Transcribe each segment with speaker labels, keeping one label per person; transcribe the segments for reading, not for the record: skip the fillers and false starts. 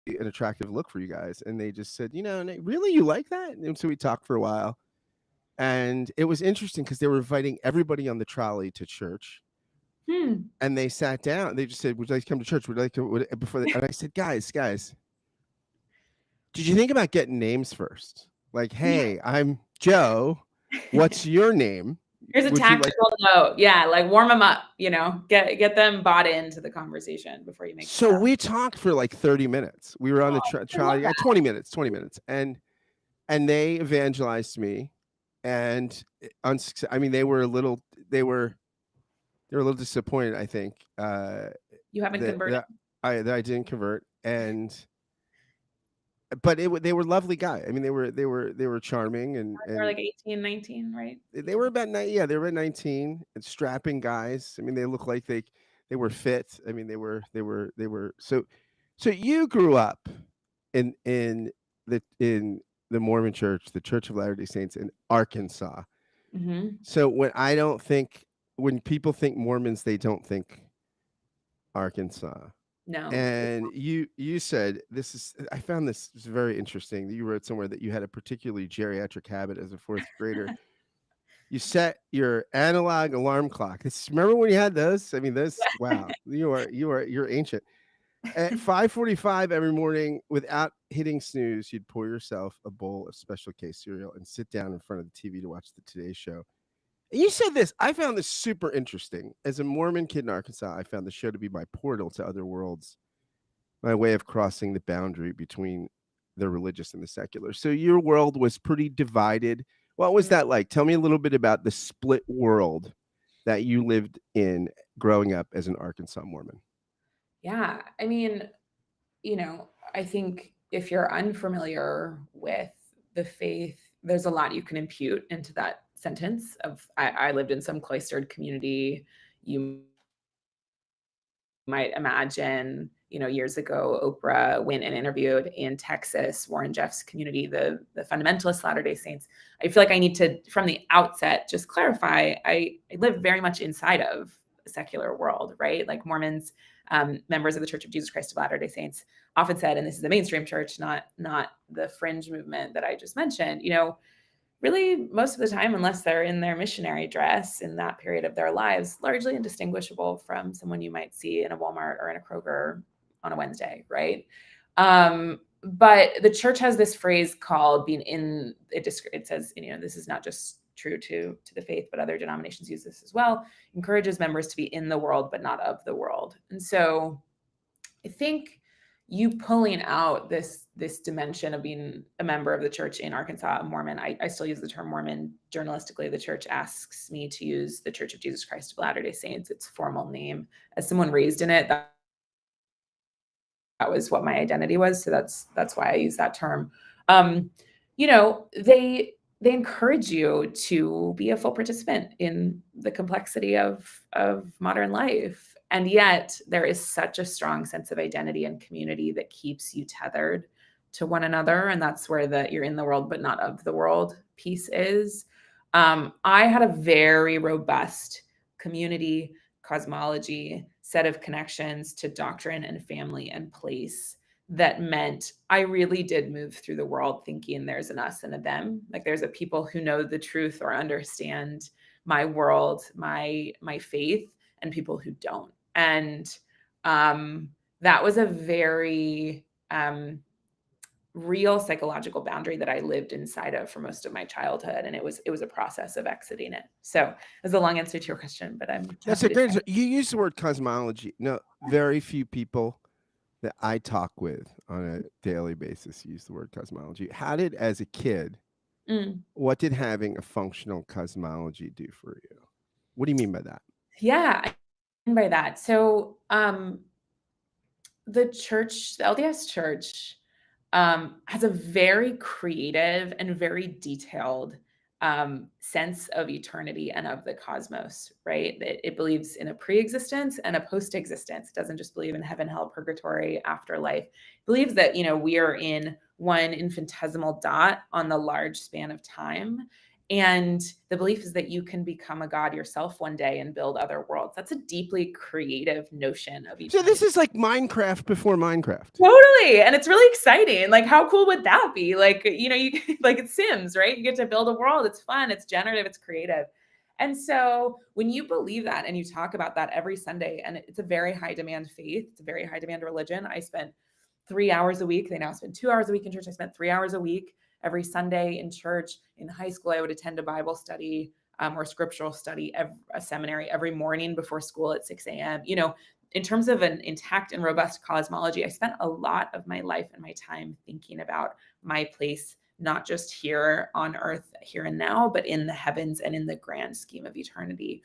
Speaker 1: an attractive look for you guys. And they just said, really, you like that? And so we talked for a while. And it was interesting because they were inviting everybody on the trolley to church.
Speaker 2: Hmm.
Speaker 1: And they sat down. They just said, "Would you like to come to church? Would you like to?" And I said, "Guys, did you think about getting names first? Like,
Speaker 2: Yeah.
Speaker 1: hey, I'm Joe. What's your name?
Speaker 2: Here's a
Speaker 1: Would you like?"
Speaker 2: tactical note. Yeah, like warm them up, get them bought into the conversation before you make the
Speaker 1: So
Speaker 2: step.
Speaker 1: we talked for like 30 minutes. We were on the
Speaker 2: I love
Speaker 1: trolley,
Speaker 2: that.
Speaker 1: 20 minutes, and they evangelized me, and I mean, they were a little disappointed. I think
Speaker 2: You haven't
Speaker 1: that
Speaker 2: converted.
Speaker 1: that I didn't convert, but they were lovely guy. I mean, they were charming,
Speaker 2: They're
Speaker 1: and
Speaker 2: like 18, 19, right?
Speaker 1: they were about yeah, they were about 19 and strapping guys. I mean, they looked like they were fit. I mean, they were so you grew up in the Mormon Church, the Church of Latter-day Saints in Arkansas.
Speaker 2: Hmm.
Speaker 1: So when people think Mormons, they don't think Arkansas.
Speaker 2: No.
Speaker 1: And you said I found this very interesting. You wrote somewhere that you had a particularly geriatric habit as a fourth grader. You set your analog alarm clock. Remember when you had those? I mean, those. Wow, you're ancient. At 5:45 every morning, without hitting snooze, you'd pour yourself a bowl of Special K cereal and sit down in front of the TV to watch the Today Show. And you said this. I found this super interesting. As a Mormon kid in Arkansas, I found the show to be my portal to other worlds, my way of crossing the boundary between the religious and the secular. So your world was pretty divided. What was that like? Tell me a little bit about the split world that you lived in growing up as an Arkansas Mormon.
Speaker 2: Yeah. I mean, I think if you're unfamiliar with the faith, there's a lot you can impute into that sentence of I lived in some cloistered community. You might imagine, years ago, Oprah went and interviewed in Texas, Warren Jeff's community, the fundamentalist Latter-day Saints. I feel like I need to, from the outset, just clarify, I live very much inside of a secular world, right? Like Mormons, members of the Church of Jesus Christ of Latter-day Saints often said, and this is the mainstream church, not the fringe movement that I just mentioned, really most of the time, unless they're in their missionary dress in that period of their lives, largely indistinguishable from someone you might see in a Walmart or in a Kroger on a Wednesday, right? But the church has this phrase called being in it. It says, this is not just true to the faith, but other denominations use this as well. Encourages members to be in the world, but not of the world. And so I think you pulling out this dimension of being a member of the church in Arkansas, a Mormon. I still use the term Mormon journalistically. The church asks me to use the Church of Jesus Christ of Latter-day Saints, its formal name. As someone raised in it, that was what my identity was. So that's why I use that term. They encourage you to be a full participant in the complexity of modern life. And yet there is such a strong sense of identity and community that keeps you tethered to one another. And that's where you're in the world, but not of the world piece is. I had a very robust community, cosmology, set of connections to doctrine and family and place that meant I really did move through the world thinking there's an us and a them. Like there's a people who know the truth or understand my world, my faith, and people who don't. And that was a very real psychological boundary that I lived inside of for most of my childhood. And it was a process of exiting it. So it's a long answer to your question, but I'm
Speaker 1: That's
Speaker 2: happy
Speaker 1: a
Speaker 2: to
Speaker 1: great
Speaker 2: share.
Speaker 1: answer. You use the word cosmology. No, very few people that I talk with on a daily basis use the word cosmology. As a kid,
Speaker 2: Mm.
Speaker 1: what did having a functional cosmology do for you? What do you mean by that?
Speaker 2: Yeah, I mean by that. So the LDS church, has a very creative and very detailed sense of eternity and of the cosmos, right? It believes in a pre-existence and a post-existence. It doesn't just believe in heaven, hell, purgatory, afterlife. It believes that, we are in one infinitesimal dot on the large span of time. And the belief is that you can become a god yourself one day and build other worlds. That's a deeply creative notion of
Speaker 1: So this
Speaker 2: eternity.
Speaker 1: is like Minecraft before Minecraft.
Speaker 2: Totally. And it's really exciting. Like, how cool would that be? Like, you like it's Sims, right? You get to build a world. It's fun, it's generative, it's creative. And so when you believe that and you talk about that every Sunday, and it's a very high demand faith, it's a very high demand religion. I spent 3 hours a week. They now spend 2 hours a week in church. I spent 3 hours a week every Sunday in church. In high school, I would attend a Bible study or scriptural study, a seminary every morning before school at 6 a.m. In terms of an intact and robust cosmology, I spent a lot of my life and my time thinking about my place, not just here on earth, here and now, but in the heavens and in the grand scheme of eternity.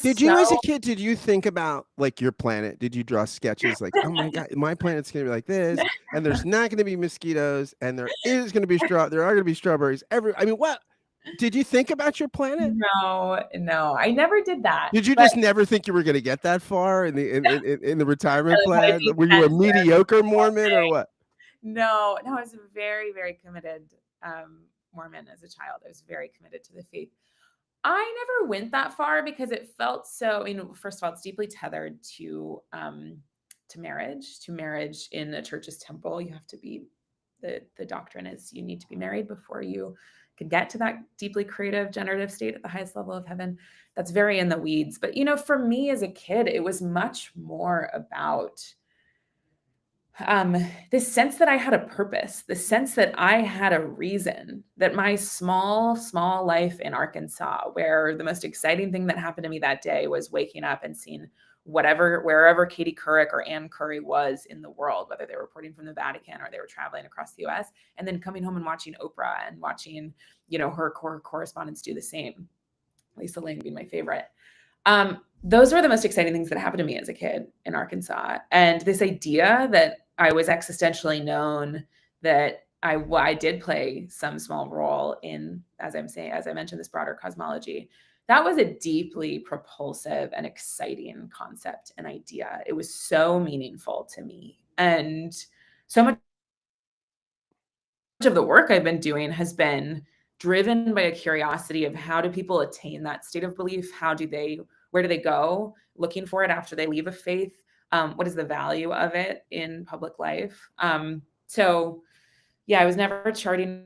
Speaker 1: Did you, as a kid, did you think about like your planet? Did you draw sketches like, oh my God, my planet's going to be like this, and there's not going to be mosquitoes, and there is going to be there are going to be strawberries what? Did you think about your planet?
Speaker 2: No, I never did that.
Speaker 1: Did you just never think you were going to get that far in the retirement plan? Were you a mediocre Mormon or what?
Speaker 2: No, I was a very, very committed Mormon as a child. I was very committed to the faith. I never went that far because it felt so, first of all, it's deeply tethered to marriage in a church's temple. You have to be, the doctrine is you need to be married before you can get to that deeply creative, generative state at the highest level of heaven. That's very in the weeds. But, for me as a kid, it was much more about this sense that I had a purpose, the sense that I had a reason, that my small life in Arkansas, where the most exciting thing that happened to me that day was waking up and seeing wherever Katie Couric or Ann Curry was in the world, whether they were reporting from the Vatican or they were traveling across the US, and then coming home and watching Oprah and watching, her correspondents do the same. Lisa Lane being my favorite. Those were the most exciting things that happened to me as a kid in Arkansas. And this idea that I was existentially known, that I did play some small role in, as I mentioned, this broader cosmology. That was a deeply propulsive and exciting concept and idea. It was so meaningful to me. And so much of the work I've been doing has been driven by a curiosity of how do people attain that state of belief? Where do they go looking for it after they leave a faith? What is the value of it in public life? So yeah, I was never charting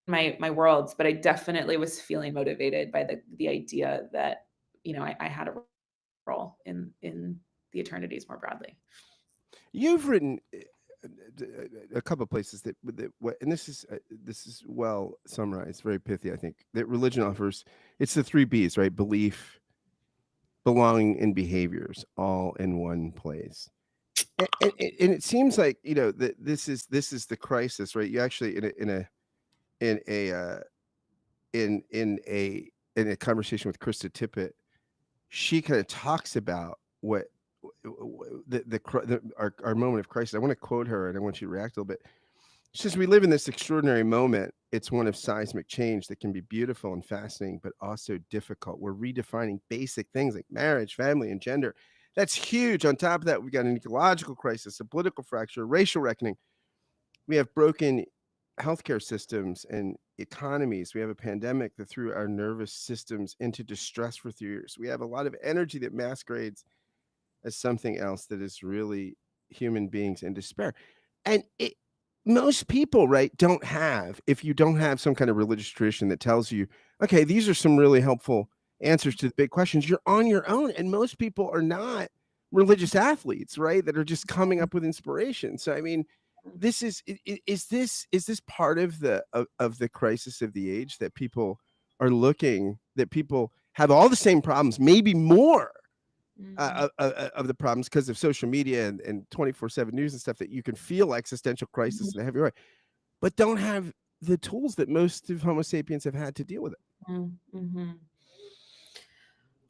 Speaker 2: my worlds, but I definitely was feeling motivated by the idea that, I had a role in the eternities more broadly.
Speaker 1: You've written a couple of places that and this is well summarized, very pithy, I think, that religion offers. It's the 3 B's, right? Belief, belonging, and behaviors, all in one place. And it seems like that this is the crisis, right? You actually in a conversation with Krista Tippett, she kind of talks about what our moment of crisis. I want to quote her, and I want you to react a little bit. She says, "We live in this extraordinary moment. It's one of seismic change that can be beautiful and fascinating, but also difficult. We're redefining basic things like marriage, family, and gender. That's huge. On top of that, we've got an ecological crisis, a political fracture, a racial reckoning. We have broken healthcare systems and economies. We have a pandemic that threw our nervous systems into distress for 3 years. We have a lot of energy that masquerades as something else that is really human beings in despair." And most people, right, if you don't have some kind of religious tradition that tells you, okay, these are some really helpful answers to the big questions, you're on your own. And most people are not religious athletes, right, that are just coming up with inspiration. So, I mean, is this part of the crisis of the age, that people are looking, that people have all the same problems, maybe more of the problems because of social media and 24/7 news and stuff, that you can feel existential crisis in a heavy way, but don't have the tools that most of Homo sapiens have had to deal with it?
Speaker 2: Mm-hmm.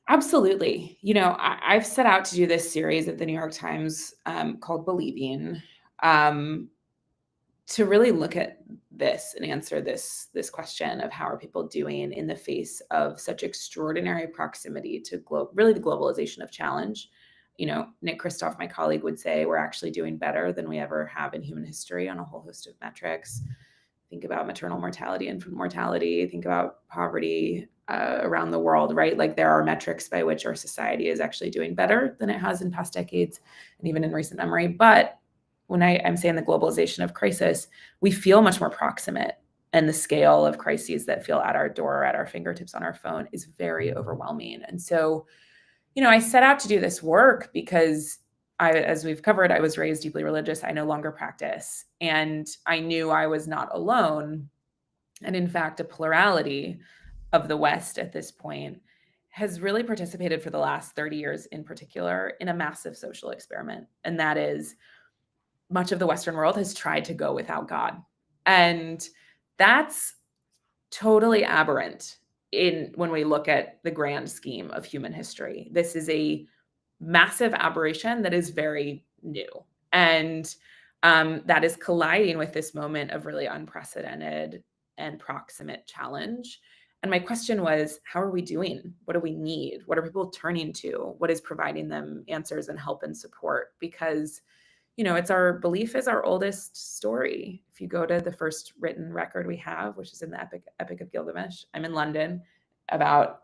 Speaker 2: Absolutely. I've set out to do this series at the New York Times called Believing, to really look at this and answer this question of how are people doing in the face of such extraordinary proximity to really the globalization of challenge. Nick Kristof, my colleague, would say we're actually doing better than we ever have in human history on a whole host of metrics. I think about maternal mortality, infant mortality, think about poverty around the world, right? Like there are metrics by which our society is actually doing better than it has in past decades and even in recent memory. But when I'm saying the globalization of crisis, we feel much more proximate, and the scale of crises that feel at our door, at our fingertips on our phone is very overwhelming. And so, I set out to do this work because as we've covered, I was raised deeply religious. I no longer practice. And I knew I was not alone. And in fact, a plurality of the West at this point has really participated for the last 30 years in particular in a massive social experiment. And that is, much of the Western world has tried to go without God. And that's totally aberrant when we look at the grand scheme of human history. This is a massive aberration that is very new. And that is colliding with this moment of really unprecedented and proximate challenge. And my question was, how are we doing? What do we need? What are people turning to? What is providing them answers and help and support? Because it's our belief is our oldest story. If you go to the first written record we have, which is in the Epic of Gilgamesh, I'm in London, about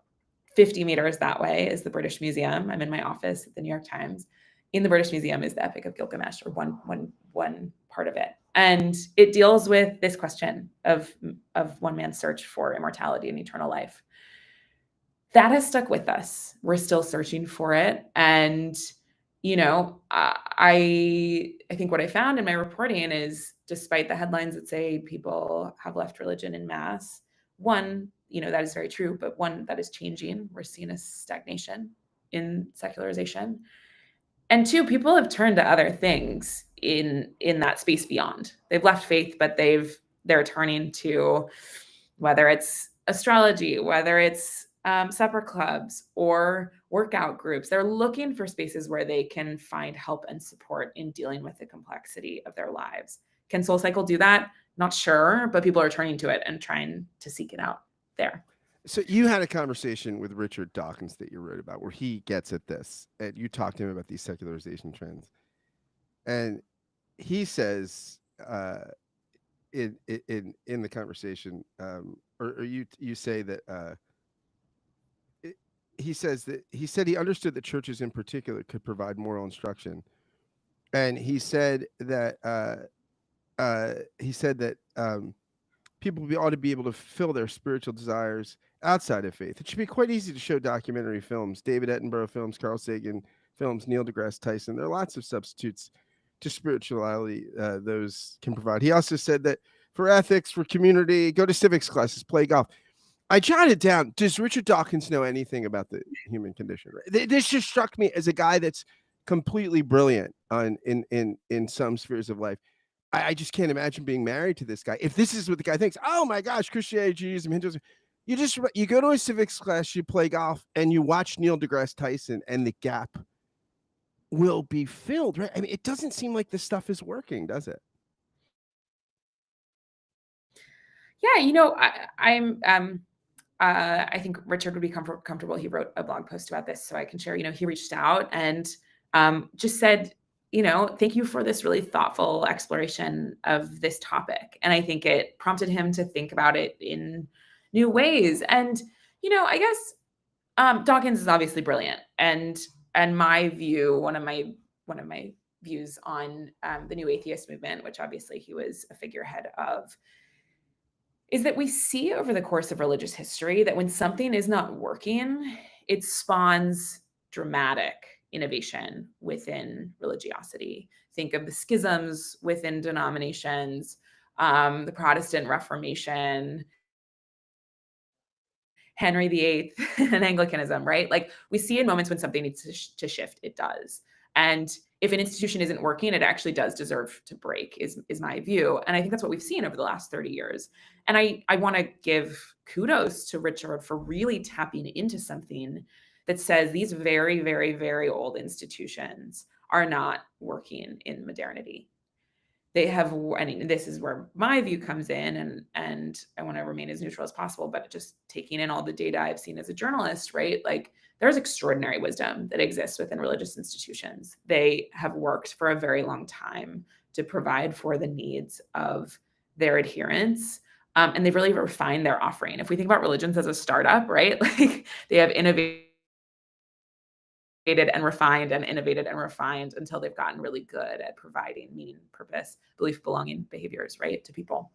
Speaker 2: 50 meters that way is the British Museum. I'm in my office at the New York Times. In the British Museum is the Epic of Gilgamesh, or one part of it. And it deals with this question of one man's search for immortality and eternal life. That has stuck with us. We're still searching for it. And I think what I found in my reporting is, despite the headlines that say people have left religion en masse, one, that is very true, but one, that is changing. We're seeing a stagnation in secularization. And two, people have turned to other things in that space beyond. They've left faith, but they're turning to, whether it's astrology, whether it's supper clubs or workout groups. They're looking for spaces where they can find help and support in dealing with the complexity of their lives. Can SoulCycle do that? Not sure, but people are turning to it and trying to seek it out there.
Speaker 1: So you had a conversation with Richard Dawkins that you wrote about, where he gets at this, and you talked to him about these secularization trends, and he says in the conversation, or you say that. He said he understood that churches in particular could provide moral instruction, and he said that people ought to be able to fulfill their spiritual desires outside of faith. It should be quite easy to show documentary films, David Attenborough films, Carl Sagan films, Neil deGrasse Tyson. There are lots of substitutes to spirituality those can provide. He also said that for ethics, for community, go to civics classes, play golf. I jotted down, does Richard Dawkins know anything about the human condition? This just struck me as a guy that's completely brilliant in some spheres of life. I just can't imagine being married to this guy. If this is what the guy thinks, oh my gosh, Christianity, Judaism, Hinduism, you go to a civics class, you play golf, and you watch Neil deGrasse Tyson, and the gap will be filled, right? I mean, it doesn't seem like this stuff is working, does it?
Speaker 2: Yeah, I think Richard would be comfortable. He wrote a blog post about this, so I can share. He reached out and just said, thank you for this really thoughtful exploration of this topic. And I think it prompted him to think about it in new ways. And, I guess Dawkins is obviously brilliant. And my view, one of my views on the New Atheist movement, which obviously he was a figurehead of, is that we see over the course of religious history that when something is not working, it spawns dramatic innovation within religiosity. Think of the schisms within denominations, the Protestant Reformation, Henry VIII, and Anglicanism, right? Like we see in moments when something needs to shift, it does. And if an institution isn't working, it actually does deserve to break, is my view. And I think that's what we've seen over the last 30 years. And I want to give kudos to Richard for really tapping into something that says these very, very, very old institutions are not working in modernity. They have, this is where my view comes in, and I want to remain as neutral as possible, but just taking in all the data I've seen as a journalist, right? Like there's extraordinary wisdom that exists within religious institutions. They have worked for a very long time to provide for the needs of their adherents. And they've really refined their offering. If we think about religions as a startup, right? Like they have innovated and refined and innovated and refined until they've gotten really good at providing meaning, purpose, belief, belonging behaviors, right, to people.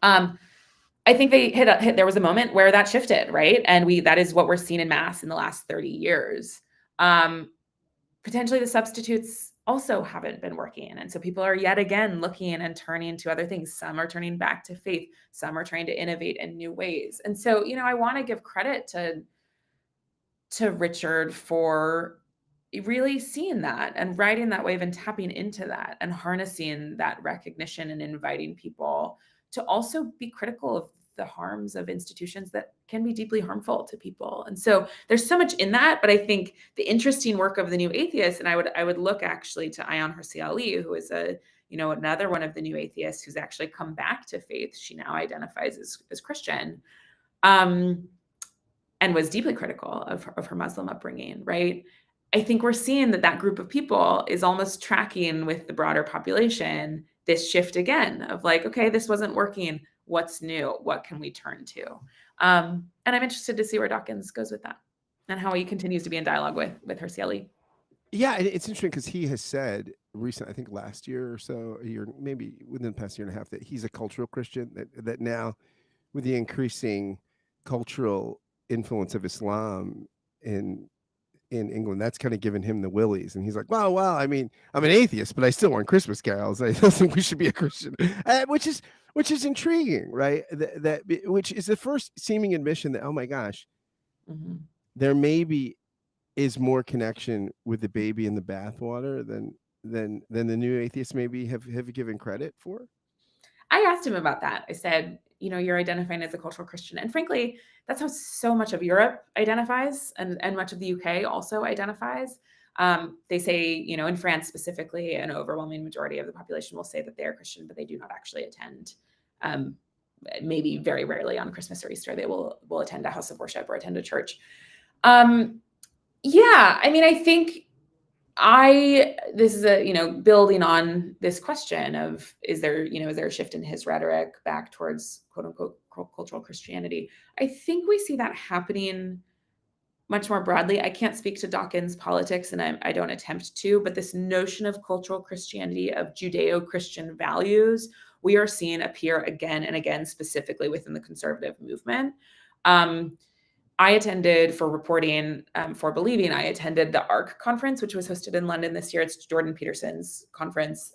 Speaker 2: I think they hit there was a moment where that shifted, right? And that is what we're seeing in mass in the last 30 years. Potentially the substitutes also haven't been working. And so people are yet again looking and turning to other things. Some are turning back to faith. Some are trying to innovate in new ways. And so, I want to give credit to Richard for really seeing that and riding that wave and tapping into that and harnessing that recognition and inviting people to also be critical of the harms of institutions that can be deeply harmful to people. And so there's so much in that, but I think the interesting work of the New Atheists, and I would look actually to Ayaan Hirsi Ali, who is another one of the New Atheists who's actually come back to faith. She now identifies as Christian, and was deeply critical of her Muslim upbringing, right? I think we're seeing that group of people is almost tracking with the broader population this shift again of like, okay, this wasn't working. What's new? What can we turn to? And I'm interested to see where Dawkins goes with that and how he continues to be in dialogue with Hirsi Ali.
Speaker 1: Yeah, it's interesting because he has said recently, I think last year or so, a year, maybe within the past year and a half, that he's a cultural Christian, that now with the increasing cultural influence of Islam in England, that's kind of given him the willies. And he's like, well, I mean, I'm an atheist, but I still want Christmas carols. I don't think we should be a Christian, which is intriguing, right? Which is the first seeming admission that, oh my gosh, there maybe is more connection with the baby in the bathwater than the New Atheists maybe have given credit for.
Speaker 2: I asked him about that. I said, you're identifying as a cultural Christian. And frankly, that's how so much of Europe identifies and much of the UK also identifies. They say, in France specifically, an overwhelming majority of the population will say that they are Christian, but they do not actually attend. Maybe very rarely on Christmas or Easter, they will attend a house of worship or attend a church. Yeah, I mean, I think this is building on this question of, is there a shift in his rhetoric back towards quote unquote cultural Christianity? I think we see that happening much more broadly. I can't speak to Dawkins' politics, and I don't attempt to, but this notion of cultural Christianity, of Judeo-Christian values, we are seeing appear again and again, specifically within the conservative movement. I attended, for reporting for Believing, I attended the ARC conference, which was hosted in London this year. It's Jordan Peterson's conference,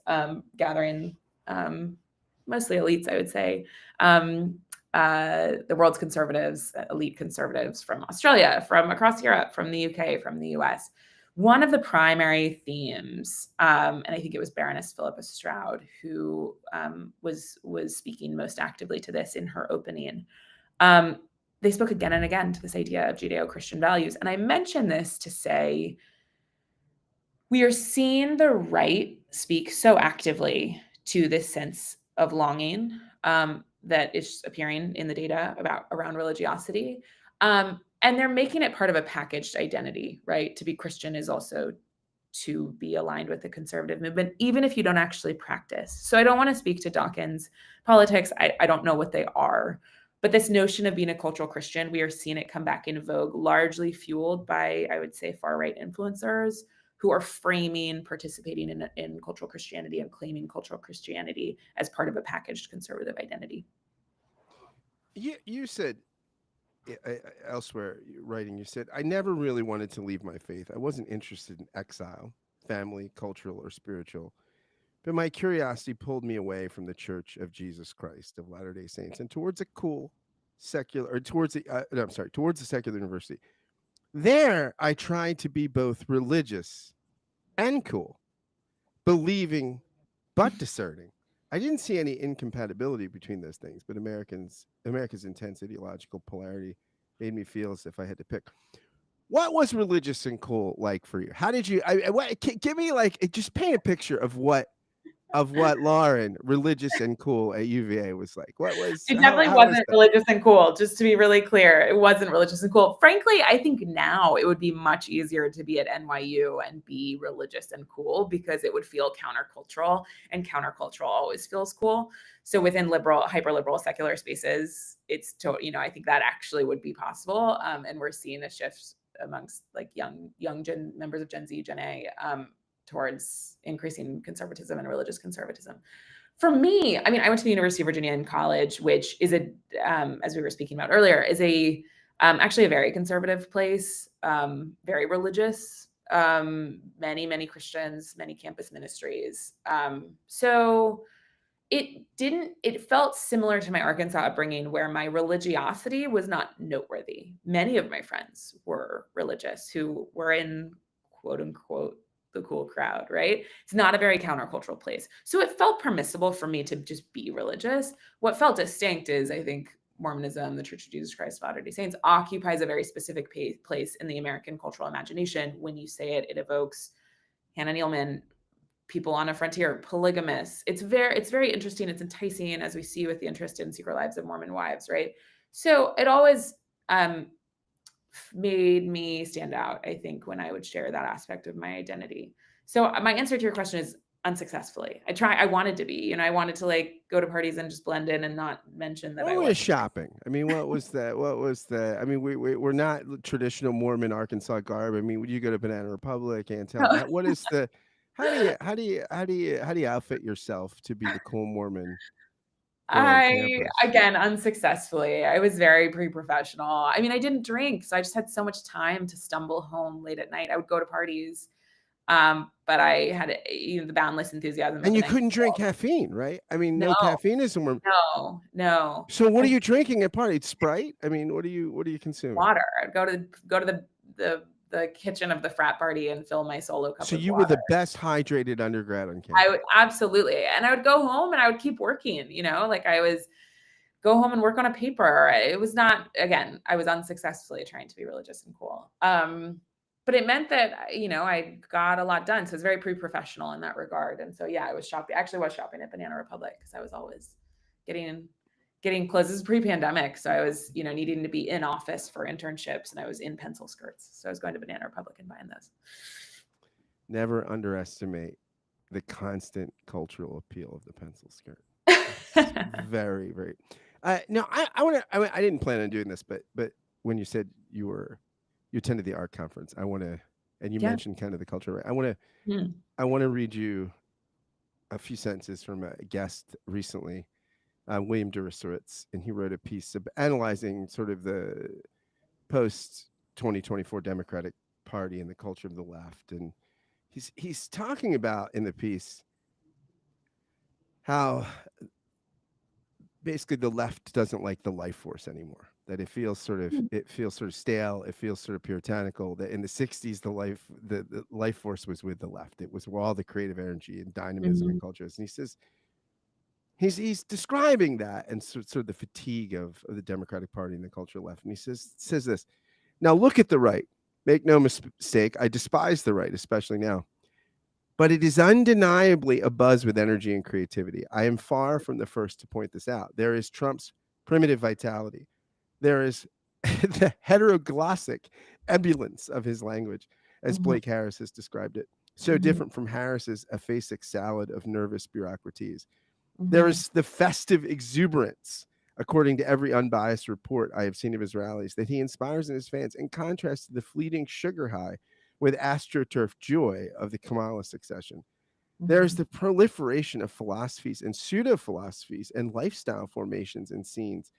Speaker 2: gathering mostly elites, I would say, the world's conservatives, elite conservatives from Australia, from across Europe, from the UK, from the US. One of the primary themes, and I think it was Baroness Philippa Stroud who was speaking most actively to this in her opening. They spoke again and again to this idea of Judeo-Christian values. And I mention this to say, we are seeing the right speak so actively to this sense of longing that is appearing in the data around religiosity. And they're making it part of a packaged identity, right? To be Christian is also to be aligned with the conservative movement, even if you don't actually practice. So I don't want to speak to Dawkins' politics. I don't know what they are. But this notion of being a cultural Christian, we are seeing it come back in vogue, largely fueled by, I would say, far-right influencers who are framing participating in cultural Christianity and claiming cultural Christianity as part of a packaged conservative identity.
Speaker 1: You said elsewhere, writing, you said, I never really wanted to leave my faith. I wasn't interested in exile, family, cultural, or spiritual. But my curiosity pulled me away from the Church of Jesus Christ of Latter-day Saints and towards a cool secular, or towards the secular university. There, I tried to be both religious and cool, believing but discerning. I didn't see any incompatibility between those things, but America's intense ideological polarity made me feel as if I had to pick. What was religious and cool like for you? How did you? Give me just paint a picture of what of what Lauren, religious and cool at UVA, was like. What was
Speaker 2: It definitely
Speaker 1: how was
Speaker 2: wasn't
Speaker 1: that?
Speaker 2: religious and cool, just to be really clear. It wasn't religious and cool. Frankly, I think now it would be much easier to be at NYU and be religious and cool because it would feel countercultural, and countercultural always feels cool. So within liberal, hyper liberal, secular spaces, it's I think that actually would be possible. And we're seeing a shift amongst like young members of Gen Z, Gen A, towards increasing conservatism and religious conservatism. For me, I mean, I went to the University of Virginia in college, which is as we were speaking about earlier, is actually a very conservative place, very religious, many Christians, many campus ministries. So it felt similar to my Arkansas upbringing, where my religiosity was not noteworthy. Many of my friends were religious who were in, quote unquote, the cool crowd, right? It's not a very countercultural place. So it felt permissible for me to just be religious. What felt distinct is, I think, Mormonism, the Church of Jesus Christ of Latter-day Saints, occupies a very specific place in the American cultural imagination. When you say it, it evokes Hannah Nealman, people on a frontier, polygamists. It's very interesting. It's enticing, as we see with the interest in Secret Lives of Mormon Wives, right? So it always made me stand out, I think, when I would share that aspect of my identity. So my answer to your question is unsuccessfully. I wanted to be, I wanted to like go to parties and just blend in and not mention that I
Speaker 1: What was
Speaker 2: wasn't.
Speaker 1: shopping? I mean, what was that? What was the? I mean, we're not traditional Mormon Arkansas garb. I mean, would you go to Banana Republic, Antel? What is the? How do you outfit yourself to be the cool Mormon girl on campus?
Speaker 2: Again, unsuccessful. I was very pre-professional. I mean, I didn't drink, so I just had so much time to stumble home late at night. I would go to parties, but I had the boundless enthusiasm of
Speaker 1: And
Speaker 2: an
Speaker 1: you
Speaker 2: 19
Speaker 1: couldn't
Speaker 2: year
Speaker 1: drink
Speaker 2: old.
Speaker 1: caffeine, right? I mean,
Speaker 2: No,
Speaker 1: no caffeine is Mormon.
Speaker 2: no.
Speaker 1: So what are
Speaker 2: And
Speaker 1: you drinking at parties? Sprite? I mean, what are you consuming?
Speaker 2: water. I'd go to the kitchen of the frat party and fill my solo cup
Speaker 1: So
Speaker 2: with
Speaker 1: you were
Speaker 2: water.
Speaker 1: the best hydrated undergrad on
Speaker 2: I
Speaker 1: campus.
Speaker 2: would absolutely, and I would go home and I would keep working. Like I was go home and work on a paper. It was not, again, I was unsuccessfully trying to be religious and cool. But it meant that, I got a lot done. So it's very pre-professional in that regard. And so, yeah, I was shopping, actually was shopping at Banana Republic because I was always getting clothes. This is pre-pandemic. So I was, needing to be in office for internships, and I was in pencil skirts. So I was going to Banana Republic and buying those.
Speaker 1: Never underestimate the constant cultural appeal of the pencil skirt. Very, very. No, I want to. I didn't plan on doing this, but when you said you attended the art conference, I want to, and you
Speaker 2: Yeah.
Speaker 1: mentioned kind of the culture. Right?
Speaker 2: Hmm.
Speaker 1: I want to read you a few sentences from a guest recently, William Deresiewicz, and he wrote a piece analyzing sort of the post 2024 Democratic Party and the culture of the left, and he's talking about in the piece how basically the left doesn't like the life force anymore, that it feels sort of stale, it feels sort of puritanical, that in the 60s the life force was with the left, it was where all the creative energy and dynamism and culture is. And he says he's describing that and sort of the fatigue of the Democratic Party and the culture left, and he says this: now look at the right, make no mistake, I despise the right, especially now, but it is undeniably abuzz with energy and creativity. I am far from the first to point this out. There is Trump's primitive vitality. There is the heteroglossic ebullience of his language, as Blake Harris has described it. So different from Harris's aphasic salad of nervous bureaucraties. There is the festive exuberance, according to every unbiased report I have seen of his rallies, that he inspires in his fans, in contrast to the fleeting sugar high with astroturf joy of the Kamala succession. There's the proliferation of philosophies and pseudo-philosophies and lifestyle formations and scenes,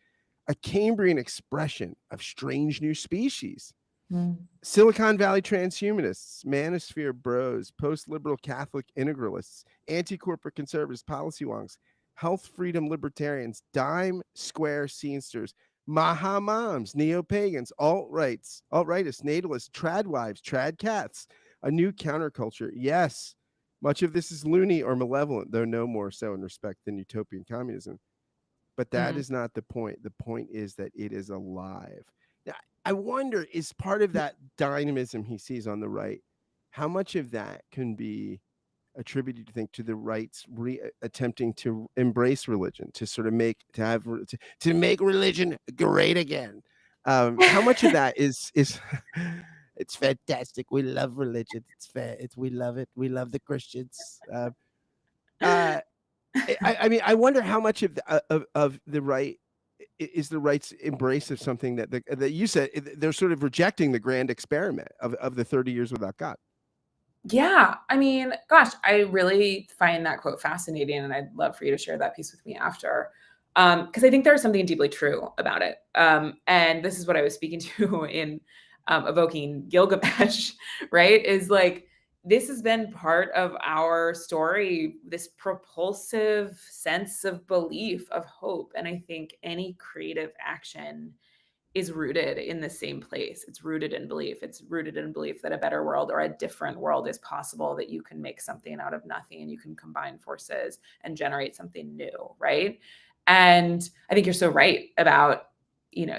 Speaker 1: a Cambrian expression of strange new species. Silicon Valley transhumanists, manosphere bros, post-liberal Catholic integralists, anti-corporate conservatives, policy wonks, health freedom libertarians, dime square scenesters, Maha moms, neo-pagans, alt-rightists, natalists, trad wives, trad cats, a new counterculture. Yes, much of this is loony or malevolent, though no more so in respect than utopian communism. But that is not the point. The point is that it is alive. Now, I wonder, is part of that dynamism he sees on the right, how much of that can be attributed, you think, to the right's attempting to embrace religion, to sort of to make religion great again? How much of that is it's fantastic. We love religion. It's fair. It's we love it. We love the Christians. Uh, I mean, I wonder how much of the right is the right's embrace of something that you said they're sort of rejecting the grand experiment of the 30 years without God.
Speaker 2: Yeah, I mean, gosh, I really find that quote fascinating, and I'd love for you to share that piece with me after, because I think there's something deeply true about it. And this is what I was speaking to in evoking Gilgamesh, right? Is like this has been part of our story, this propulsive sense of belief, of hope, and I think any creative action is rooted in the same place. It's rooted in belief. It's rooted in belief that a better world or a different world is possible, that you can make something out of nothing and you can combine forces and generate something new, right? And I think you're so right about,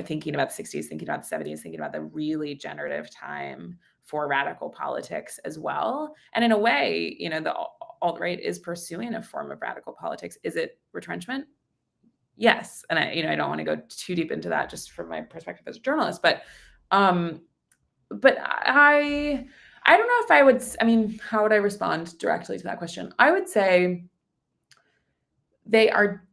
Speaker 2: thinking about the 60s, thinking about the 70s, thinking about the really generative time for radical politics as well. And in a way, the alt-right is pursuing a form of radical politics. Is it retrenchment? Yes. And I don't want to go too deep into that just from my perspective as a journalist, but I don't know if how would I respond directly to that question? I would say they are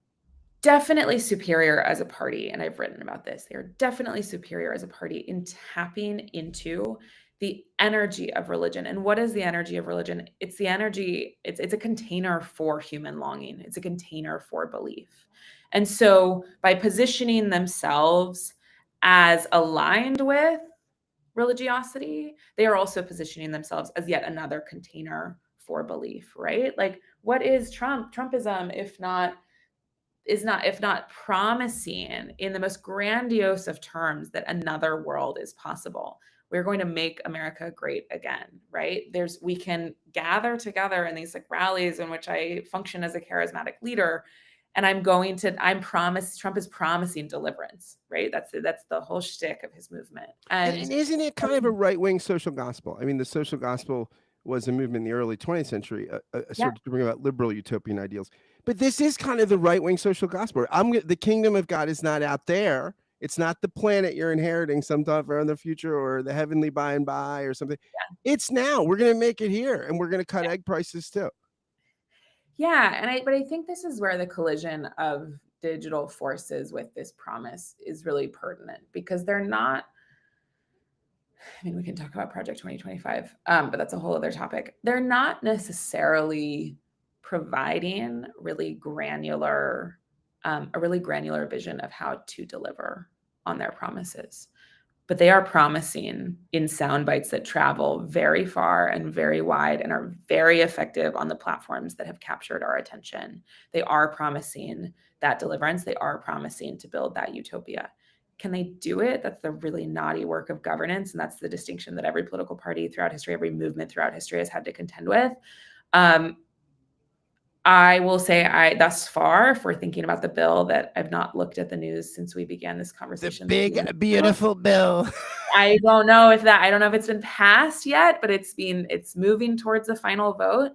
Speaker 2: definitely superior as a party. And I've written about this. They are definitely superior as a party in tapping into the energy of religion. And what is the energy of religion? It's the energy, it's a container for human longing. It's a container for belief. And so by positioning themselves as aligned with religiosity, they are also positioning themselves as yet another container for belief, right? Like, what is Trumpism if not promising in the most grandiose of terms that another world is possible? We're going to make America great again, right? We can gather together in these like rallies in which I function as a charismatic leader, and Trump is promising deliverance, right? That's the whole shtick of his movement.
Speaker 1: And isn't it kind of a right-wing social gospel? I mean, the social gospel was a movement in the early 20th century, sort of to bring about liberal utopian ideals. But this is kind of the right-wing social gospel. The kingdom of God is not out there. It's not the planet you're inheriting sometime in the future, or the heavenly by and by or something. Yeah. It's now. We're going to make it here, and we're going to cut egg prices too.
Speaker 2: Yeah, but I think this is where the collision of digital forces with this promise is really pertinent, because they're not. I mean, we can talk about Project 2025, but that's a whole other topic. They're not necessarily providing a really granular vision of how to deliver on their promises. But they are promising in sound bites that travel very far and very wide and are very effective on the platforms that have captured our attention. They are promising that deliverance. They are promising to build that utopia. Can they do it? That's the really naughty work of governance. And that's the distinction that every political party throughout history, every movement throughout history has had to contend with. I will say thus far, if we're thinking about the bill, that I've not looked at the news since we began this conversation.
Speaker 1: The big, beautiful bill.
Speaker 2: I don't know if it's been passed yet, but it's moving towards the final vote.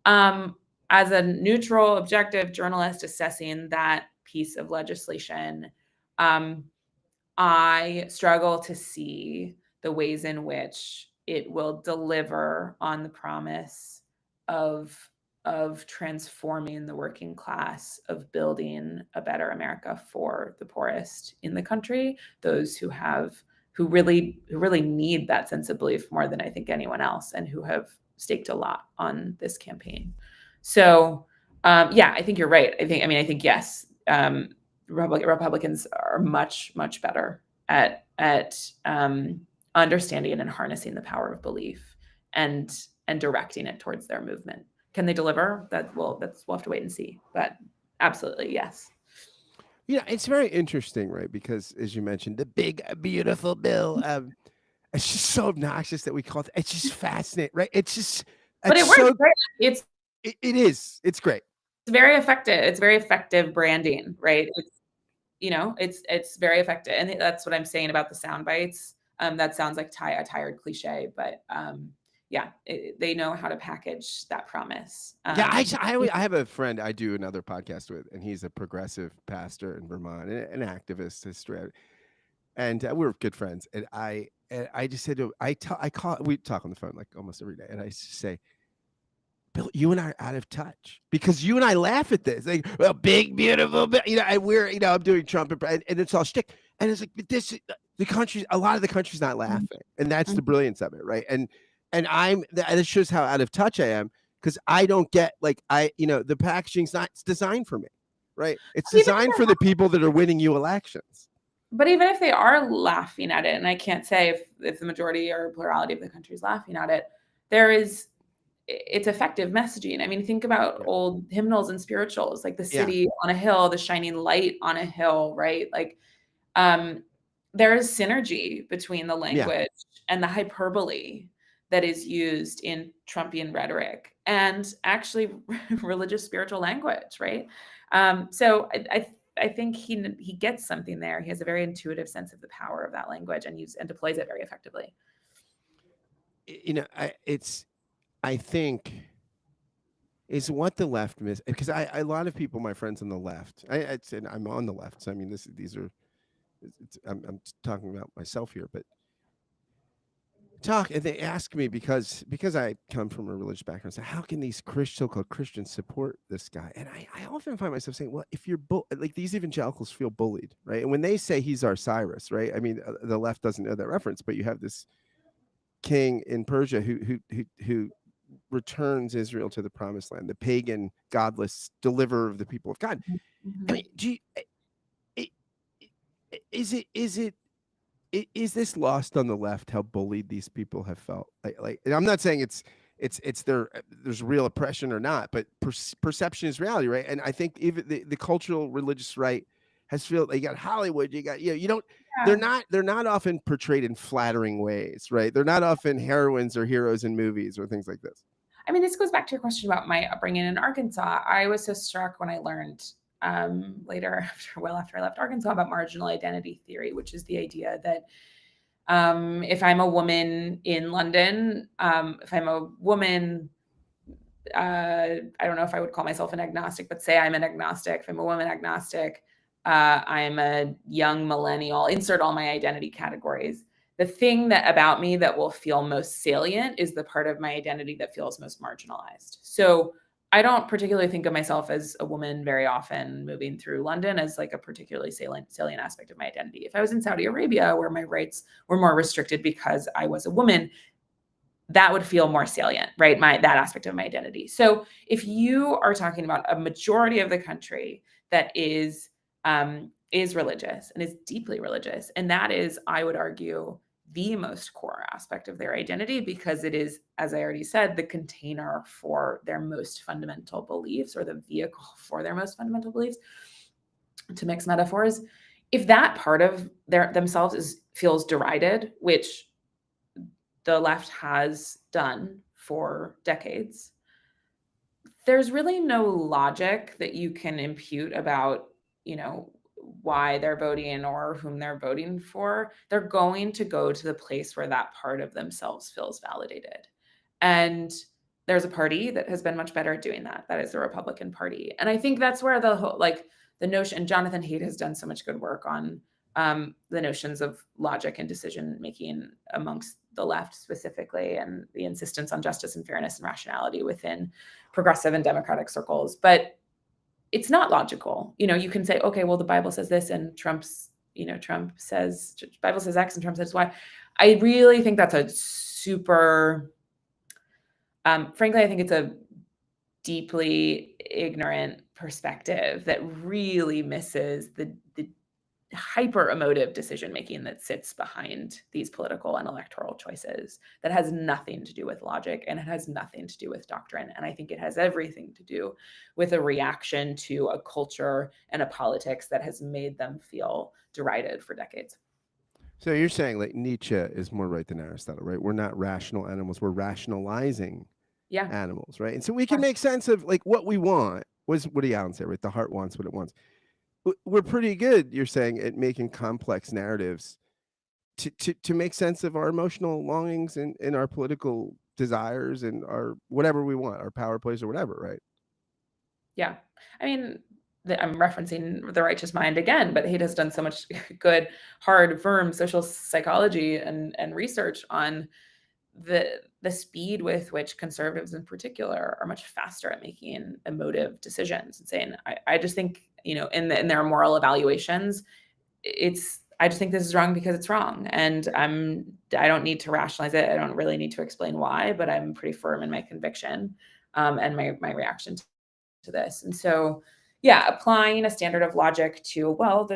Speaker 2: As a neutral, objective journalist assessing that piece of legislation, I struggle to see the ways in which it will deliver on the promise of transforming the working class, of building a better America for the poorest in the country, those who really need that sense of belief more than I think anyone else, and who have staked a lot on this campaign. So, I think you're right. I think yes, Republicans are much, much better at understanding and harnessing the power of belief and directing it towards their movement. Can they deliver? We'll have to wait and see. But absolutely, yes.
Speaker 1: Yeah, it's very interesting, right? Because as you mentioned, the big, beautiful bill. It's just so obnoxious that we call it. It's just fascinating, right? It's just.
Speaker 2: But it works. Right?
Speaker 1: It is. It's great.
Speaker 2: It's very effective. It's very effective branding, right? It's very effective, and that's what I'm saying about the sound bites. That sounds like a tired cliche, but yeah, they know how to package that promise.
Speaker 1: Yeah, I have a friend I do another podcast with, and he's a progressive pastor in Vermont, an activist, and we're good friends. And I just said to him, we talk on the phone like almost every day, and I just say, Bill, you and I are out of touch because you and I laugh at this, like, well, big beautiful, and I'm doing Trump and it's all shtick, and it's like the country, a lot of the country's not
Speaker 2: Mhm.
Speaker 1: laughing, and that's the
Speaker 2: Mhm.
Speaker 1: brilliance of it, right? And it shows how out of touch I am because I don't get like the packaging's not it's designed for me, right? It's
Speaker 2: Even if
Speaker 1: designed for the people that are winning you elections.
Speaker 2: But even if they are laughing at it, and I can't say if the majority or plurality of the country is laughing at it, there is it's effective messaging. I mean, think about
Speaker 1: Yeah,
Speaker 2: old hymnals and spirituals, like the
Speaker 1: yeah,
Speaker 2: city on a hill, the shining light on a hill, right? Like, um, there is synergy between the
Speaker 1: yeah.
Speaker 2: language and the hyperbole that is used in Trumpian rhetoric and actually religious spiritual language, right? So I think he gets something there. He has a very intuitive sense of the power of that language and deploys it very effectively.
Speaker 1: I think is what the left miss because a lot of people, my friends on the left, I'd say I'm on the left, so I mean these are I'm talking about myself here, but talk and they ask me because I come from a religious background, so how can these so-called Christians support this guy? And I often find myself saying, well, if you're like these evangelicals feel bullied, right? And when they say he's our Cyrus, right? I mean, the left doesn't know that reference, but you have this king in Persia who returns Israel to the promised land, the pagan, godless deliverer of the people of God. I
Speaker 2: Mhm.
Speaker 1: mean, is is this lost on the left how bullied these people have felt? And I'm not saying it's there's real oppression or not, but perception is reality, right? And I think even the cultural religious right has felt you got Hollywood, you got you don't
Speaker 2: Yeah.
Speaker 1: they're not often portrayed in flattering ways, right? They're not often heroines or heroes in movies or things like this.
Speaker 2: I mean, this goes back to your question about my upbringing in Arkansas. I was so struck when I learned later, after I left Arkansas, about marginal identity theory, which is the idea that if I'm a woman in London, if I'm a woman, I don't know if I would call myself an agnostic, but say I'm an agnostic. If I'm a woman agnostic, I'm a young millennial. Insert all my identity categories. The thing that about me that will feel most salient is the part of my identity that feels most marginalized. So I don't particularly think of myself as a woman very often moving through London as like a particularly salient aspect of my identity. If I was in Saudi Arabia, where my rights were more restricted because I was a woman, that would feel more salient, right? That aspect of my identity. So if you are talking about a majority of the country that is religious and is deeply religious, and that is, I would argue, the most core aspect of their identity because it is, as I already said, the container for their most fundamental beliefs or the vehicle for their most fundamental beliefs, to mix metaphors. If that part of themselves feels derided, which the left has done for decades, there's really no logic that you can impute about, you know, why they're voting or whom they're voting for. They're going to go to the place where that part of themselves feels validated. And there's a party that has been much better at doing that. That is the Republican Party. And I think that's where the whole, like the notion, Jonathan Haidt has done so much good work on the notions of logic and decision making amongst the left specifically, and the insistence on justice and fairness and rationality within progressive and democratic circles. But it's not logical. You know, you can say, okay, well, the Bible says this, and Trump says Bible says X, and Trump says Y. I really think that's a super, frankly, I think it's a deeply ignorant perspective that really misses the hyper emotive decision making that sits behind these political and electoral choices, that has nothing to do with logic and it has nothing to do with doctrine. And I think it has everything to do with a reaction to a culture and a politics that has made them feel derided for decades.
Speaker 1: So you're saying like Nietzsche is more right than Aristotle, right? We're not rational animals. We're rationalizing
Speaker 2: Yeah.
Speaker 1: animals, right? And so we can make sense of like what we want. Was Woody Allen say, right? The heart wants what it wants. We're pretty good, you're saying, at making complex narratives to make sense of our emotional longings and our political desires and our whatever we want, our power plays or whatever, right?
Speaker 2: Yeah. I mean, I'm referencing The Righteous Mind again, but he has done so much good, hard, firm social psychology and research on the speed with which conservatives in particular are much faster at making emotive decisions and saying, I just think, in their moral evaluations, I just think this is wrong because it's wrong. And I don't need to rationalize it. I don't really need to explain why, but I'm pretty firm in my conviction, and my reaction to this. And so, yeah, applying a standard of logic to, well,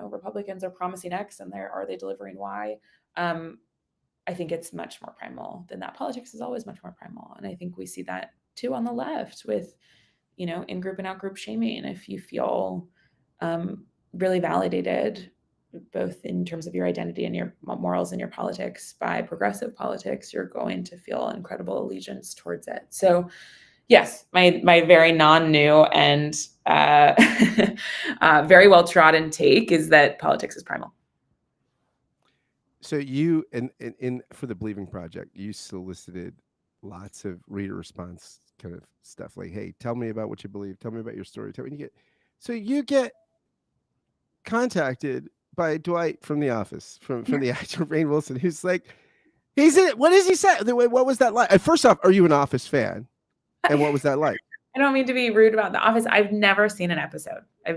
Speaker 2: Republicans are promising X and are they delivering Y? I think it's much more primal than that. Politics is always much more primal. And I think we see that too on the left with, in-group and out-group shaming. If you feel really validated, both in terms of your identity and your morals and your politics by progressive politics, you're going to feel incredible allegiance towards it. So yes, my very non-new and very well-trodden take is that politics is primal.
Speaker 1: So you in for the Believing Project, you solicited lots of reader response kind of stuff, like, hey, tell me about what you believe, tell me about your story, you get contacted by Dwight from The Office, from the actor Rainn Wilson, who's like, he's in it. What does he say? What was that like? First off, are you an Office fan? And what was that like?
Speaker 2: I don't mean to be rude about The Office. I've never seen an episode. I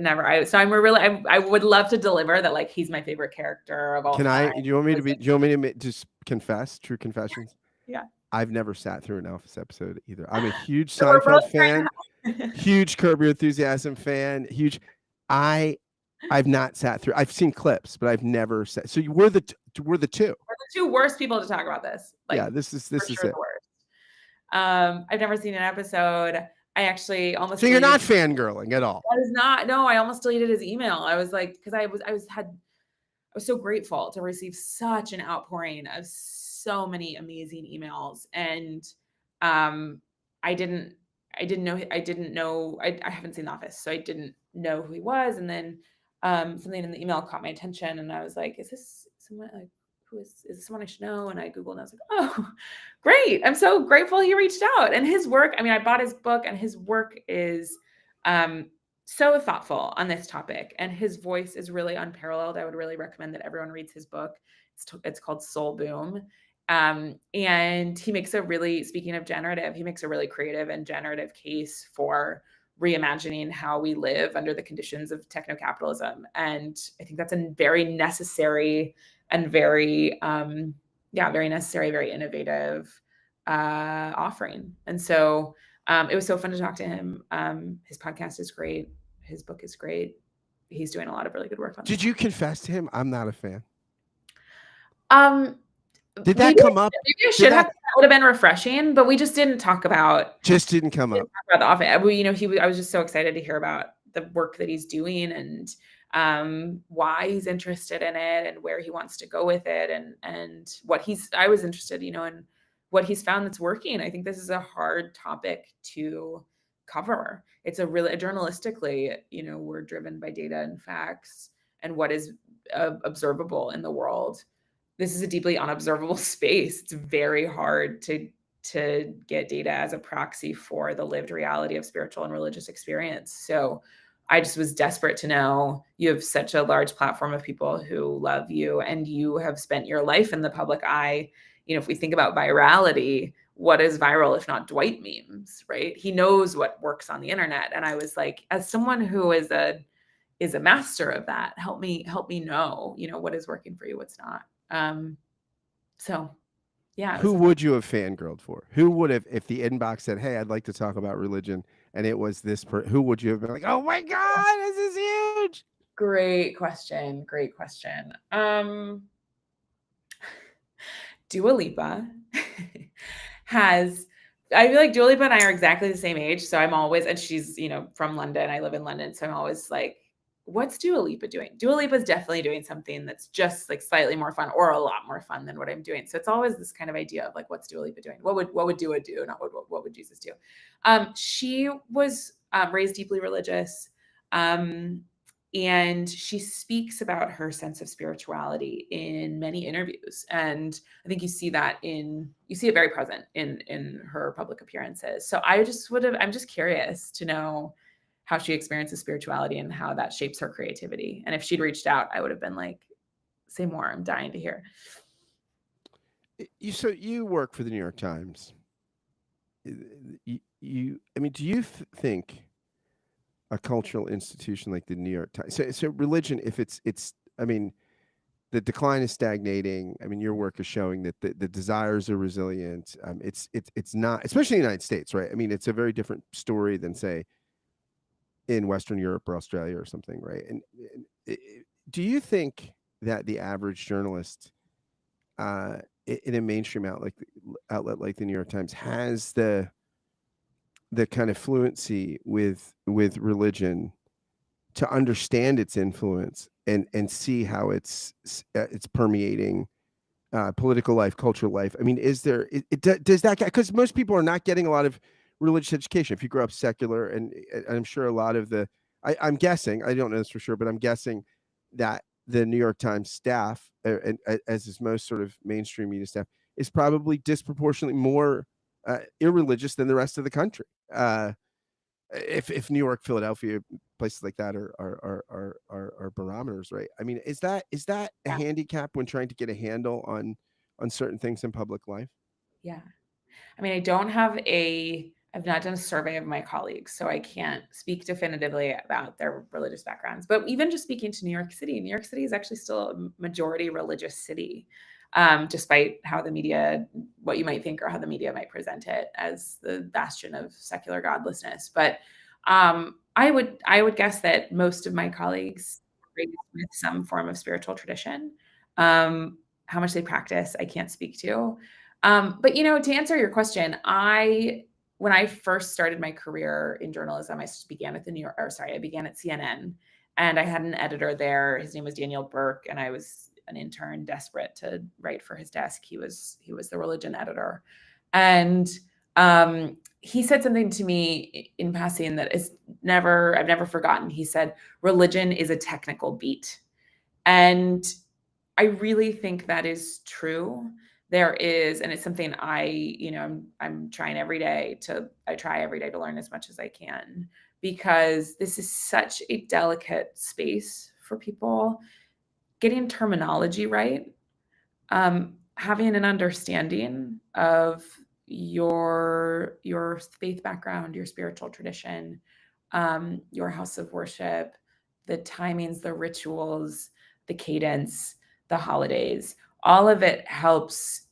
Speaker 2: would love to deliver that, like, he's my favorite character of all time.
Speaker 1: Do you want me to just confess, true confessions?
Speaker 2: Yeah.
Speaker 1: I've never sat through an Office episode either. I'm a huge Seinfeld fan, huge Curb Your Enthusiasm fan, I've not sat through. I've seen clips, but I've never sat. So we're the two.
Speaker 2: We're the two worst people to talk about this. Like,
Speaker 1: yeah, this is it.
Speaker 2: The worst. I've never seen an episode. I actually almost.
Speaker 1: So you're not fangirling at all.
Speaker 2: I was not. No, I almost deleted his email. I was like, because I was so grateful to receive such an outpouring of so many amazing emails, and I didn't know. I haven't seen The Office, so I didn't know who he was, and then something in the email caught my attention, and I was like, is this someone, like, is this someone I should know? And I Googled, and I was like, oh, great. I'm so grateful he reached out. And his work, I bought his book, and his work is so thoughtful on this topic. And his voice is really unparalleled. I would really recommend that everyone reads his book. It's called Soul Boom. And he makes speaking of generative, he makes a really creative and generative case for reimagining how we live under the conditions of techno-capitalism. And I think that's a very necessary and very, very necessary, very innovative offering. And so it was so fun to talk to him. His podcast is great. His book is great. He's doing a lot of really good work on
Speaker 1: Did you confess to him, I'm not a fan?
Speaker 2: Did
Speaker 1: that come up?
Speaker 2: Maybe I should have. That would have been refreshing, but we just didn't talk about.
Speaker 1: Just didn't come up.
Speaker 2: About The Office. I was just so excited to hear about the work that he's doing and why he's interested in it and where he wants to go with it and what I was interested, in what he's found that's working. I think this is a hard topic to cover. It's journalistically, we're driven by data and facts and what is observable in the world. This is a deeply unobservable space. It's very hard to get data as a proxy for the lived reality of spiritual and religious experience. So I just was desperate to know, you have such a large platform of people who love you, and you have spent your life in the public eye. If we think about virality, what is viral if not Dwight memes, right? He knows what works on the internet. And I was like, as someone who is a master of that, help me know, what is working for you, what's not. So yeah.
Speaker 1: Who would you have fangirled for? Who would have, if the inbox said, hey, I'd like to talk about religion, and it was this who would you have been like, oh my God, this is huge?
Speaker 2: Great question. Dua Lipa I feel like Dua Lipa and I are exactly the same age. So I'm always, and she's, from London. I live in London. So I'm always like, what's Dua Lipa doing? Dua Lipa is definitely doing something that's just like slightly more fun or a lot more fun than what I'm doing. So it's always this kind of idea of like, what's Dua Lipa doing? What would Dua do? Not what would Jesus do? She was raised deeply religious. And she speaks about her sense of spirituality in many interviews. And I think you see it very present in her public appearances. So I'm just curious to know how she experiences spirituality and how that shapes her creativity. And if she'd reached out, I would have been like, say more, I'm dying to hear.
Speaker 1: You work for the New York Times. I mean, do you think a cultural institution like the New York Times, so religion, if I mean, the decline is stagnating. I mean, your work is showing that the desires are resilient. It's not, especially in the United States, right? I mean, it's a very different story than, say, in Western Europe or Australia or something, right? And do you think that the average journalist in a mainstream outlet like the New York Times has the kind of fluency with religion to understand its influence and see how it's permeating political life, cultural life? I mean, is there does that, because most people are not getting a lot of religious education if you grow up secular, and I'm sure a lot of I'm guessing, I don't know this for sure, but I'm guessing that the New York Times staff, and as is most sort of mainstream media staff, is probably disproportionately more irreligious than the rest of the country. If New York, Philadelphia, places like that are barometers, right? I mean, is that a
Speaker 2: Yeah.
Speaker 1: handicap when trying to get a handle on certain things in public life?
Speaker 2: Yeah. I mean, I've not done a survey of my colleagues, so I can't speak definitively about their religious backgrounds. But even just speaking to New York City is actually still a majority religious city, despite how the media, what you might think, or how the media might present it as the bastion of secular godlessness. But I would guess that most of my colleagues are raised with some form of spiritual tradition. How much they practice, I can't speak to. But to answer your question, when I first started my career in journalism, I began at I began at CNN, and I had an editor there. His name was Daniel Burke, and I was an intern desperate to write for his desk. He was the religion editor, and he said something to me in passing that I've never forgotten. He said, "Religion is a technical beat," and I really think that is true. There is, and it's something I'm trying every day I try every day to learn as much as I can, because this is such a delicate space for people. Getting terminology right, having an understanding of your faith background, your spiritual tradition, your house of worship, the timings, the rituals, the cadence, the holidays, all of it helps.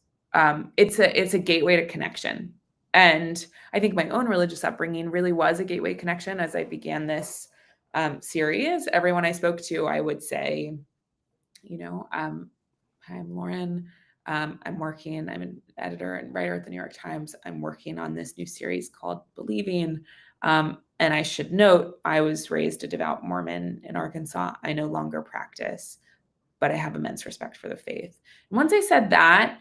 Speaker 2: It's a gateway to connection. And I think my own religious upbringing really was a gateway connection. As I began this series, everyone I spoke to, I would say, hi, I'm Lauren. I'm an editor and writer at the New York Times. I'm working on this new series called Believing. And I should note, I was raised a devout Mormon in Arkansas. I no longer practice, but I have immense respect for the faith. And once I said that,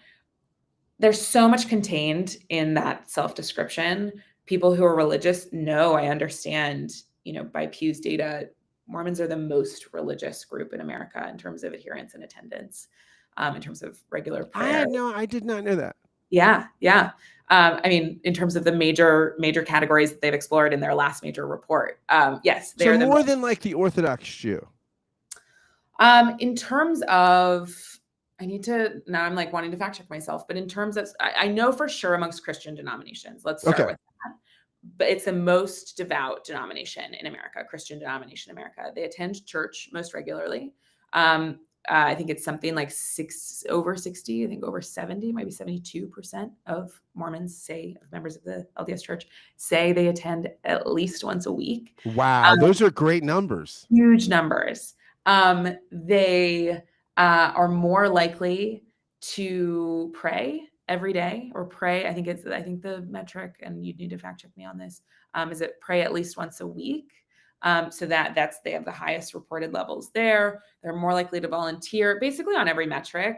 Speaker 2: there's so much contained in that self-description. People who are religious know, I understand, by Pew's data, Mormons are the most religious group in America in terms of adherence and attendance, in terms of regular prayer.
Speaker 1: I did not know that.
Speaker 2: Yeah. Yeah. I mean, in terms of the major categories that they've explored in their last major report. Yes.
Speaker 1: So more than like the Orthodox Jew.
Speaker 2: In terms of, now I'm like wanting to fact check myself, but in terms of, I know for sure amongst Christian denominations, let's start with that. But it's the most devout denomination in America, Christian denomination in America. They attend church most regularly. I think it's something like over 60, I think over 70, maybe 72% of Mormons members of the LDS Church say they attend at least once a week.
Speaker 1: Wow, those are great numbers.
Speaker 2: Huge numbers. They are more likely to pray every day, or pray. I think the metric, and you'd need to fact check me on this, is it pray at least once a week. So they have the highest reported levels there. They're more likely to volunteer basically on every metric.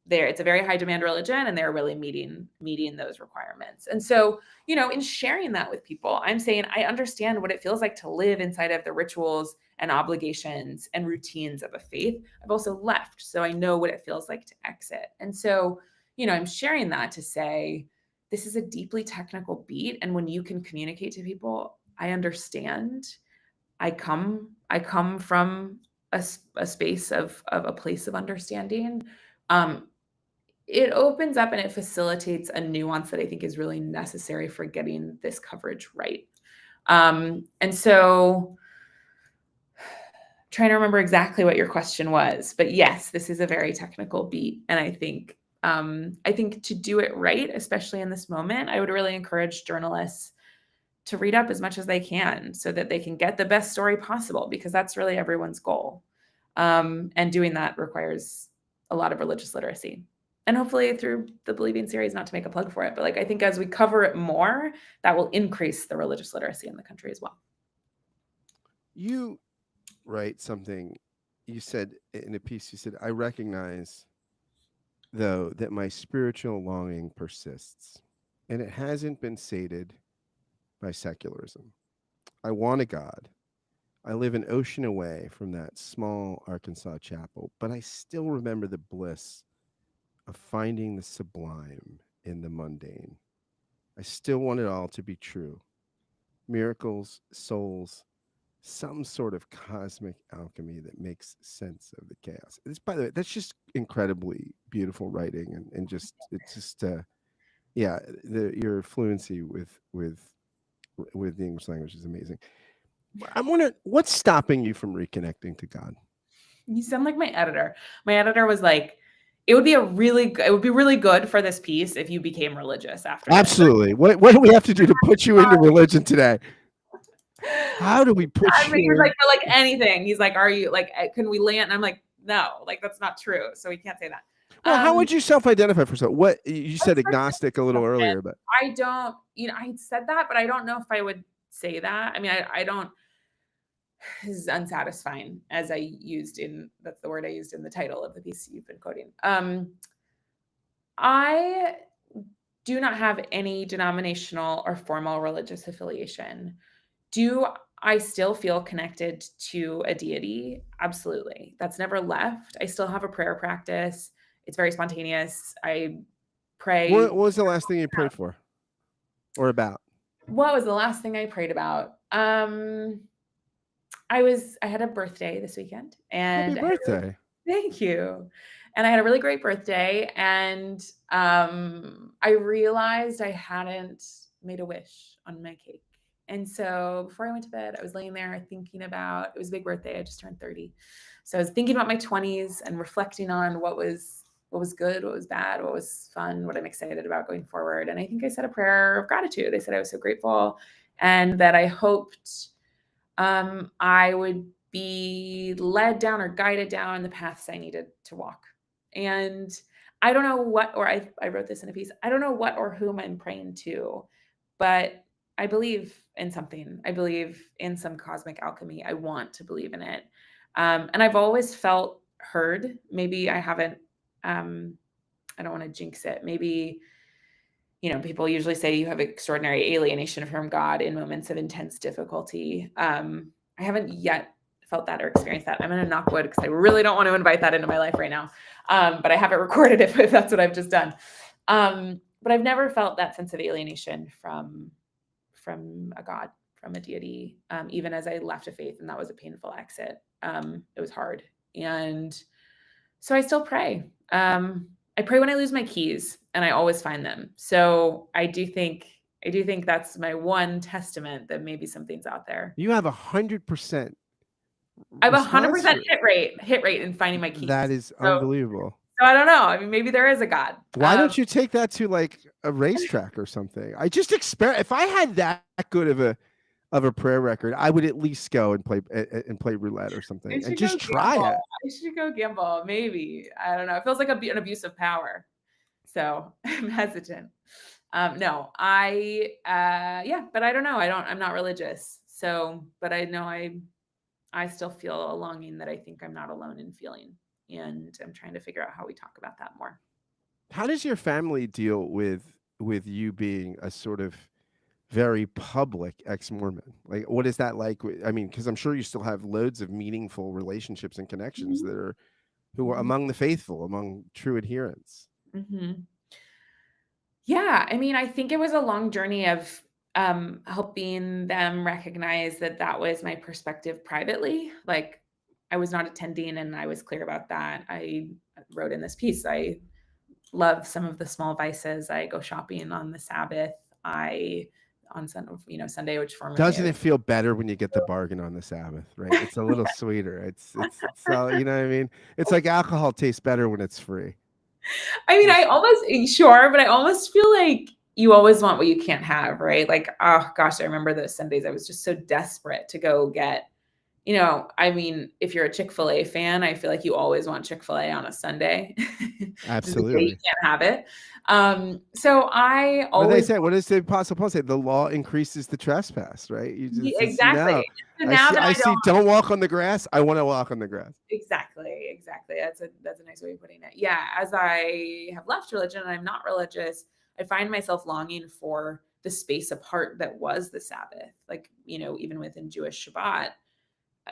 Speaker 2: it's a very high demand religion, and they're really meeting those requirements. And so, in sharing that with people, I'm saying I understand what it feels like to live inside of the rituals and obligations and routines of a faith. I've also left, so I know what it feels like to exit. And so, I'm sharing that to say this is a deeply technical beat, and when you can communicate to people, I understand. I come from a space of a place of understanding. It opens up and it facilitates a nuance that I think is really necessary for getting this coverage right. And so, trying to remember exactly what your question was, but yes, this is a very technical beat, and I think to do it right, especially in this moment, I would really encourage journalists to read up as much as they can so that they can get the best story possible, because that's really everyone's goal. And doing that requires a lot of religious literacy. And hopefully through the Believing series, not to make a plug for it, but like I think as we cover it more, that will increase the religious literacy in the country as well.
Speaker 1: You write something, you said in a piece, you said, I recognize, though, that my spiritual longing persists, and it hasn't been sated by secularism. I want a God. I live an ocean away from that small Arkansas chapel, but I still remember the bliss of finding the sublime in the mundane. I still want it all to be true. Miracles, souls, some sort of cosmic alchemy that makes sense of the chaos. This, by the way, that's just incredibly beautiful writing, and just it's just yeah, your fluency with the English language is amazing. I'm wondering what's stopping you from reconnecting to God.
Speaker 2: You sound like my editor. My editor was like, it would be really good for this piece if you became religious after this.
Speaker 1: Absolutely. What do we have to do to put you into religion today? How do we put you?
Speaker 2: He was like, for like anything. He's like, are you like, can we land? And I'm like, no, like that's not true. So we can't say that.
Speaker 1: Well, how would you self-identify for yourself? What you said agnostic a little earlier, but
Speaker 2: I don't, I said that, but I don't know if I would say that. I mean, I don't. This is unsatisfying, as I used that's the word I used in the title of the piece you've been quoting. I do not have any denominational or formal religious affiliation. Do I still feel connected to a deity? Absolutely. That's never left. I still have a prayer practice. It's very spontaneous. I pray.
Speaker 1: What was the last thing you prayed for or about?
Speaker 2: What was the last thing I prayed about? I had a birthday this weekend, and
Speaker 1: Happy birthday.
Speaker 2: Thank you. And I had a really great birthday, and I realized I hadn't made a wish on my cake. And so before I went to bed, I was laying there thinking about, it was a big birthday. I just turned 30. So I was thinking about my 20s and reflecting on what was good, what was bad, what was fun, what I'm excited about going forward. And I think I said a prayer of gratitude. I said I was so grateful, and that I hoped I would be led down or guided down the paths I needed to walk. And I don't know what, or I wrote this in a piece, I don't know what or whom I'm praying to, but I believe in something. I believe in some cosmic alchemy. I want to believe in it. And I've always felt heard. Maybe I haven't, I don't want to jinx it. Maybe, people usually say you have extraordinary alienation from God in moments of intense difficulty. I haven't yet felt that or experienced that. I'm going to knock wood because I really don't want to invite that into my life right now. But I haven't recorded it if that's what I've just done. But I've never felt that sense of alienation from a God, from a deity, even as I left a faith, and that was a painful exit. It was hard. And so I still pray. I pray when I lose my keys, and I always find them. So I do think that's my one testament that maybe something's out there.
Speaker 1: You have 100%.
Speaker 2: I have 100% hit rate in finding my keys.
Speaker 1: That is unbelievable.
Speaker 2: So I don't know. I mean, maybe there is a God.
Speaker 1: Why don't you take that to like a racetrack or something? I just if I had that good of a prayer record, I would at least go and play roulette or something and just try it.
Speaker 2: I should go gamble. Maybe. I don't know. It feels like an abuse of power. So I'm hesitant. No, but I don't know. I'm not religious. So, but I know I still feel a longing that I think I'm not alone in feeling. And I'm trying to figure out how we talk about that more.
Speaker 1: How does your family deal with you being a sort of very public ex-Mormon? Like, what is that like? I mean, because I'm sure you still have loads of meaningful relationships and connections
Speaker 2: Mhm,
Speaker 1: that are who are
Speaker 2: mhm,
Speaker 1: among the faithful, among true adherents.
Speaker 2: mhm. Yeah, I mean, I think it was a long journey of, helping them recognize that that was my perspective privately. Like, I was not attending, and I was clear about that. I wrote in this piece, I love some of the small vices. I go shopping on the Sabbath. I on Sunday, which formerly I
Speaker 1: Doesn't
Speaker 2: was.
Speaker 1: it feel better when you get the bargain on the Sabbath, right? It's a little sweeter. It's all, you know what I mean? It's like alcohol tastes better when it's free.
Speaker 2: I mean, I
Speaker 1: It's
Speaker 2: almost sure, but I almost feel like you always want what you can't have, right? Like, oh gosh, I remember those Sundays. I was just so desperate to go get, I mean, if you're a Chick-fil-A fan, I feel like you always want Chick-fil-A on a Sunday. Just the day you
Speaker 1: absolutely.
Speaker 2: can't have it. So I
Speaker 1: What they
Speaker 2: always
Speaker 1: say, what does the Apostle Paul say? The law increases the trespass, right? You just
Speaker 2: exactly.
Speaker 1: know.
Speaker 2: So now that
Speaker 1: I
Speaker 2: I don't
Speaker 1: see, don't walk on the grass. I want to walk on the grass.
Speaker 2: exactly. That's a nice way of putting it. Yeah, as I have left religion and I'm not religious, I find myself longing for the space apart that was the Sabbath. Like, even within Jewish Shabbat,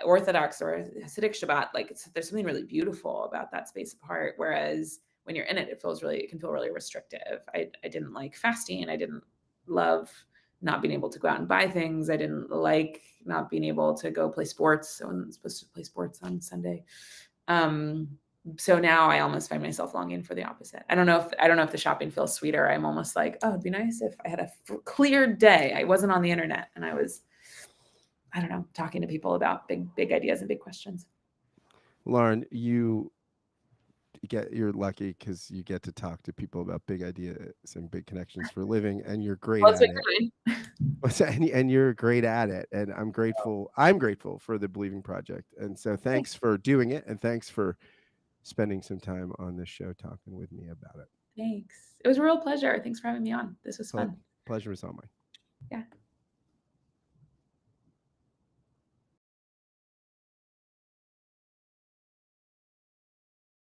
Speaker 2: Orthodox or Hasidic Shabbat, like there's something really beautiful about that space apart. Whereas when you're in it, it can feel really restrictive. I didn't like fasting. I didn't love not being able to go out and buy things. I didn't like not being able to go play sports. So I wasn't supposed to play sports on Sunday. Um, so now I almost find myself longing for the opposite. I don't know if the shopping feels sweeter. I'm almost like, oh, it'd be nice if I had a clear day. I wasn't on the internet and I was, I don't know, talking to people about big ideas and big questions.
Speaker 1: Lauren, you're lucky because you get to talk to people about big ideas and big connections for a living, and you're great
Speaker 2: Well, that's
Speaker 1: at
Speaker 2: what
Speaker 1: it.
Speaker 2: you're doing.
Speaker 1: And you're great at it, and I'm grateful for the Believing Project, and so
Speaker 2: Thanks.
Speaker 1: thanks for doing it, and thanks for spending some time on this show talking with me about it.
Speaker 2: Thanks. It was a real pleasure. Thanks for having me on. This was
Speaker 1: Ple-
Speaker 2: fun.
Speaker 1: Pleasure is all mine.
Speaker 2: Yeah.